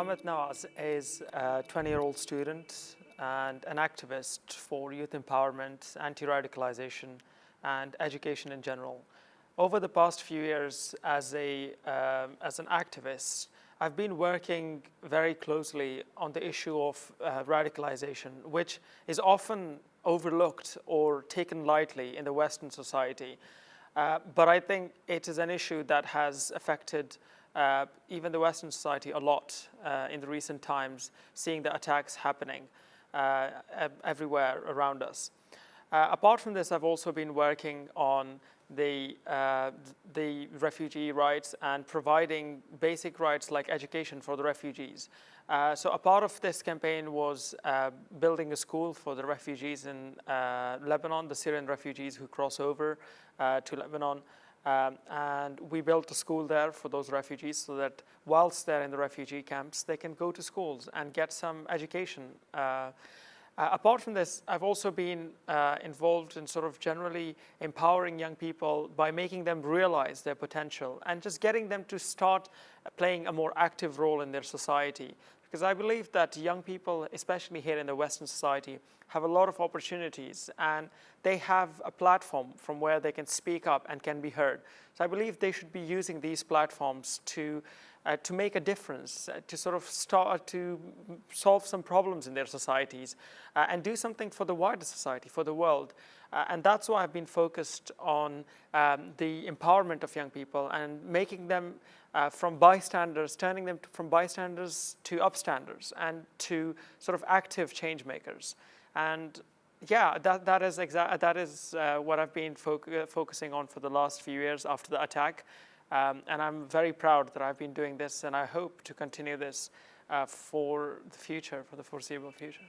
Ahmad Nawaz is a 20-year-old student and an activist for youth empowerment, anti-radicalization, and education in general. Over the past few years, as an activist, I've been working very closely on the issue of radicalization, which is often overlooked or taken lightly in the Western society. But I think it is an issue that has affected even the Western society a lot in the recent times, seeing the attacks happening everywhere around us. Apart from this, I've also been working on the refugee rights and providing basic rights like education for the refugees. So a part of this campaign was building a school for the refugees in Lebanon, the Syrian refugees who cross over to Lebanon. And we built a school there for those refugees so that whilst they're in the refugee camps, they can go to schools and get some education. Apart from this, I've also been involved in sort of generally empowering young people by making them realize their potential and just getting them to start playing a more active role in their society. Because I believe that young people, especially here in the Western society, have a lot of opportunities and they have a platform from where they can speak up and can be heard. So I believe they should be using these platforms to make a difference, to sort of start to solve some problems in their societies and do something for the wider society, for the world. And that's why I've been focused on the empowerment of young people and making them from bystanders, turning them from bystanders to upstanders and to sort of active change makers. And yeah, that is what I've been focusing on for the last few years after the attack. And I'm very proud that I've been doing this, and I hope to continue this for the future, for the foreseeable future.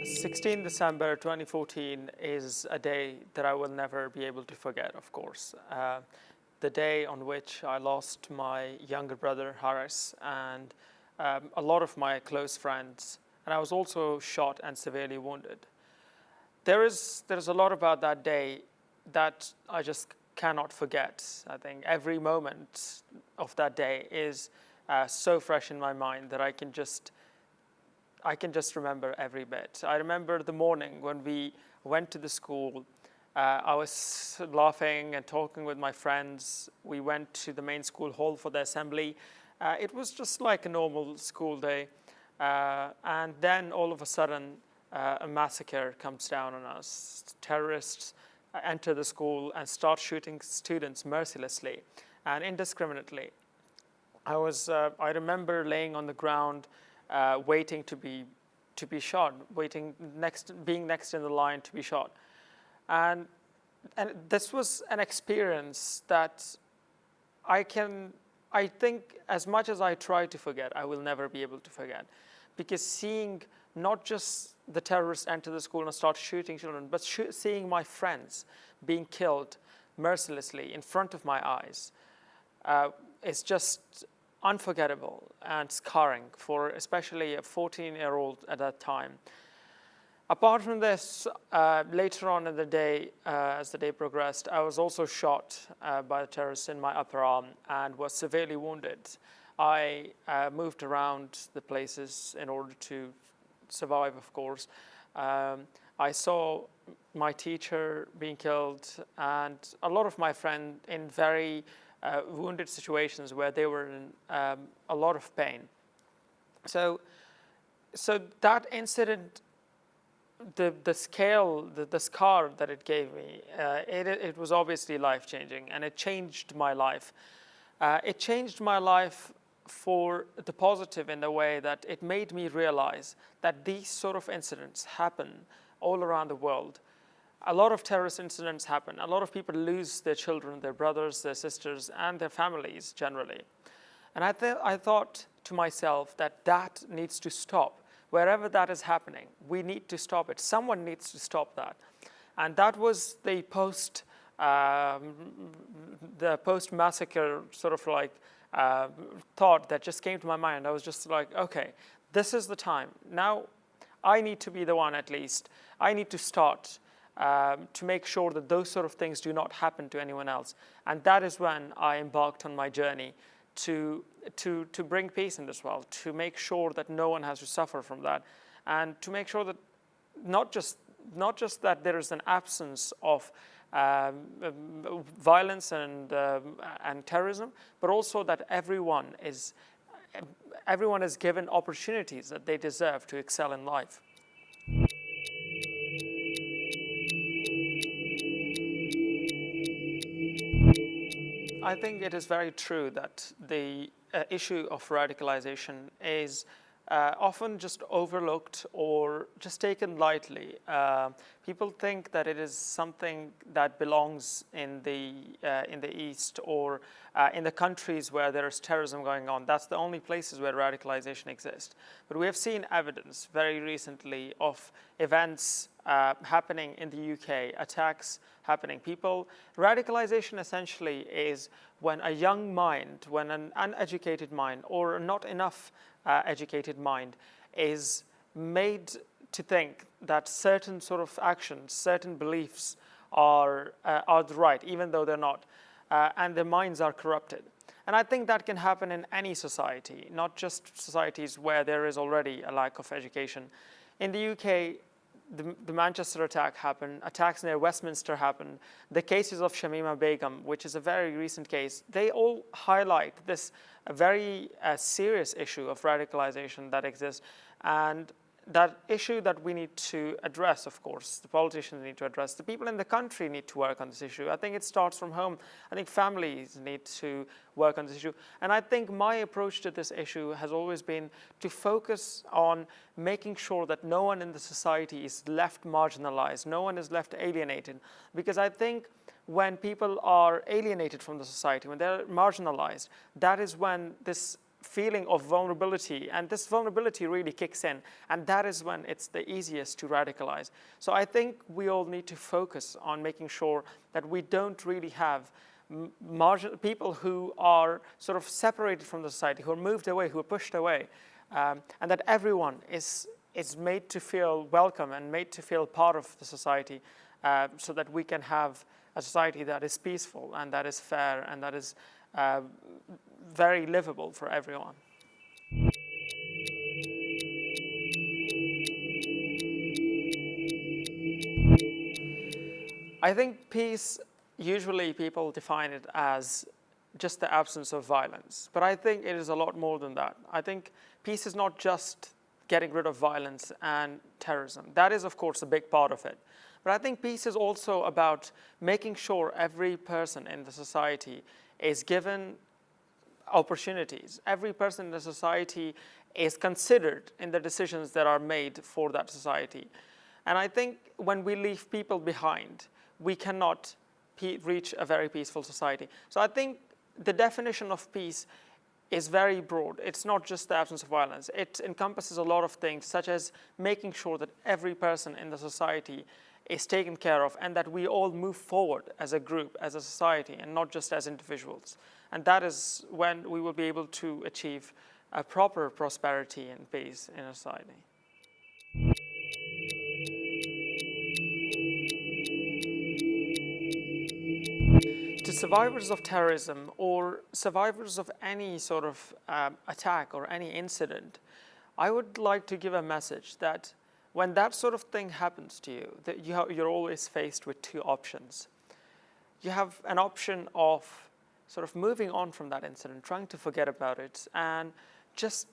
16 December 2014 is a day that I will never be able to forget, of course. The day on which I lost my younger brother, Haris, and a lot of my close friends. And I was also shot and severely wounded. There's a lot about that day that I just cannot forget. I think every moment of that day is so fresh in my mind that I can just remember every bit. I remember the morning when we went to the school. I was laughing and talking with my friends. We went to the main school hall for the assembly. It was just like a normal school day. And then all of a sudden, a massacre comes down on us. Terrorists enter the school and start shooting students mercilessly and indiscriminately. I remember laying on the ground, waiting to be shot, being next in the line to be shot. And this was an experience that I think as much as I try to forget, I will never be able to forget. Because seeing not just the terrorists enter the school and start shooting children, but seeing my friends being killed mercilessly in front of my eyes is just unforgettable and scarring for especially a 14-year-old at that time. Apart from this, later on in the day, as the day progressed, I was also shot by the terrorists in my upper arm and was severely wounded. I moved around the places in order to survive, of course. I saw my teacher being killed and a lot of my friends in very wounded situations where they were in a lot of pain. So that incident, the scale, the scar that it gave me, it was obviously life-changing, and it changed my life. It changed my life for the positive in the way that it made me realize that these sort of incidents happen all around the world. A lot of terrorist incidents happen. A lot of people lose their children, their brothers, their sisters, and their families generally. And I thought to myself that needs to stop. Wherever that is happening, we need to stop it. Someone needs to stop that. And that was the post-massacre sort of like thought that just came to my mind. I was just like, okay, this is the time. Now I need to be the one, at least. I need to start to make sure that those sort of things do not happen to anyone else. And that is when I embarked on my journey to bring peace in this world, to make sure that no one has to suffer from that, and to make sure that not just that there is an absence of violence and terrorism, but also that everyone is given opportunities that they deserve to excel in life. I think it is very true that the issue of radicalization is often just overlooked or just taken lightly. People think that it is something that belongs in the East or in the countries where there is terrorism going on. That's the only places where radicalization exists. But we have seen evidence very recently of events happening in the UK, attacks happening. Radicalization essentially is when a young mind, when an uneducated mind or not enough educated mind is made to think that certain sort of actions, certain beliefs are the right, even though they're not, and their minds are corrupted. And I think that can happen in any society, not just societies where there is already a lack of education. In the UK, the Manchester attack happened, attacks near Westminster happened, the cases of Shamima Begum, which is a very recent case, they all highlight this very serious issue of radicalization that exists, and that issue that we need to address, of course, the politicians need to address, the people in the country need to work on this issue. I think it starts from home. I think families need to work on this issue. And I think my approach to this issue has always been to focus on making sure that no one in the society is left marginalized, no one is left alienated. Because I think when people are alienated from the society, when they're marginalized, that is when this feeling of vulnerability, and this vulnerability really kicks in, and that is when it's the easiest to radicalize. So I think we all need to focus on making sure that we don't really have people who are sort of separated from the society, who are moved away, who are pushed away, and that everyone is made to feel welcome and made to feel part of the society, so that we can have a society that is peaceful and that is fair and that is very livable for everyone. I think peace, usually people define it as just the absence of violence. But I think it is a lot more than that. I think peace is not just getting rid of violence and terrorism. That is, of course, a big part of it. But I think peace is also about making sure every person in the society is given opportunities. Every person in the society is considered in the decisions that are made for that society. And I think when we leave people behind, we cannot reach a very peaceful society. So I think the definition of peace is very broad. It's not just the absence of violence. It encompasses a lot of things, such as making sure that every person in the society is taken care of and that we all move forward as a group, as a society, and not just as individuals. And that is when we will be able to achieve a proper prosperity and peace in a society. To survivors of terrorism or survivors of any sort of attack or any incident, I would like to give a message that when that sort of thing happens to you, that you're always faced with two options. You have an option of sort of moving on from that incident, trying to forget about it, and just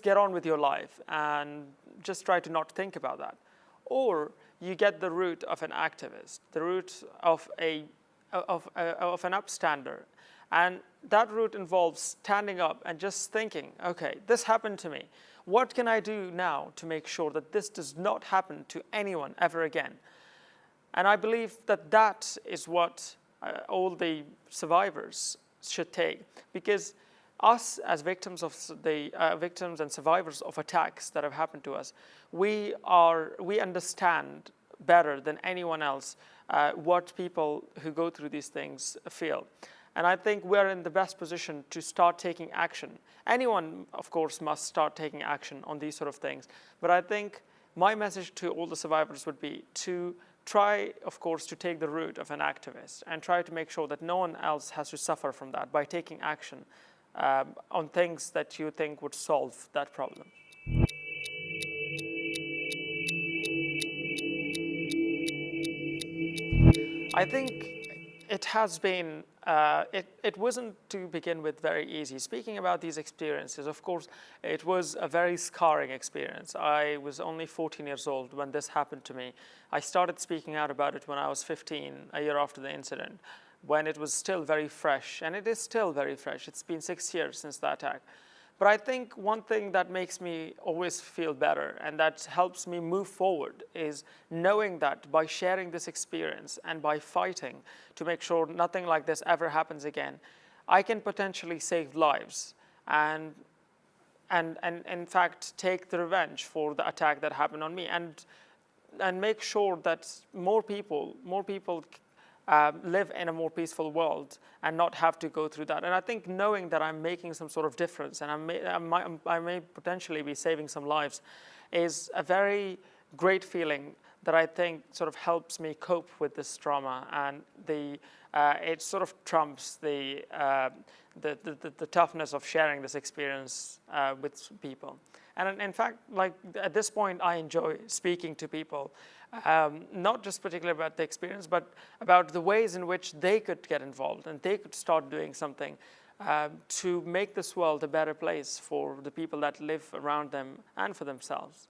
get on with your life and just try to not think about that. Or you get the route of an activist, the route of an upstander. And that route involves standing up and just thinking, okay, this happened to me. What can I do now to make sure that this does not happen to anyone ever again? And I believe that that is what all the survivors should take, because us as victims of victims and survivors of attacks that have happened to us, we understand better than anyone else what people who go through these things feel. And I think we're in the best position to start taking action. Anyone, of course, must start taking action on these sort of things. But I think my message to all the survivors would be to try, of course, to take the route of an activist and try to make sure that no one else has to suffer from that by taking action on things that you think would solve that problem. I think it has been, it wasn't to begin with very easy. Speaking about these experiences, of course, it was a very scarring experience. I was only 14 years old when this happened to me. I started speaking out about it when I was 15, a year after the incident, when it was still very fresh, and it is still very fresh. It's been 6 years since the attack. But I think one thing that makes me always feel better and that helps me move forward is knowing that by sharing this experience and by fighting to make sure nothing like this ever happens again, I can potentially save lives and in fact take the revenge for the attack that happened on me and make sure that more people live in a more peaceful world and not have to go through that. And I think knowing that I'm making some sort of difference and I may potentially be saving some lives is a very great feeling that I think sort of helps me cope with this trauma, and it sort of trumps the toughness of sharing this experience with people. And in fact, like at this point, I enjoy speaking to people, not just particularly about the experience, but about the ways in which they could get involved and they could start doing something to make this world a better place for the people that live around them and for themselves.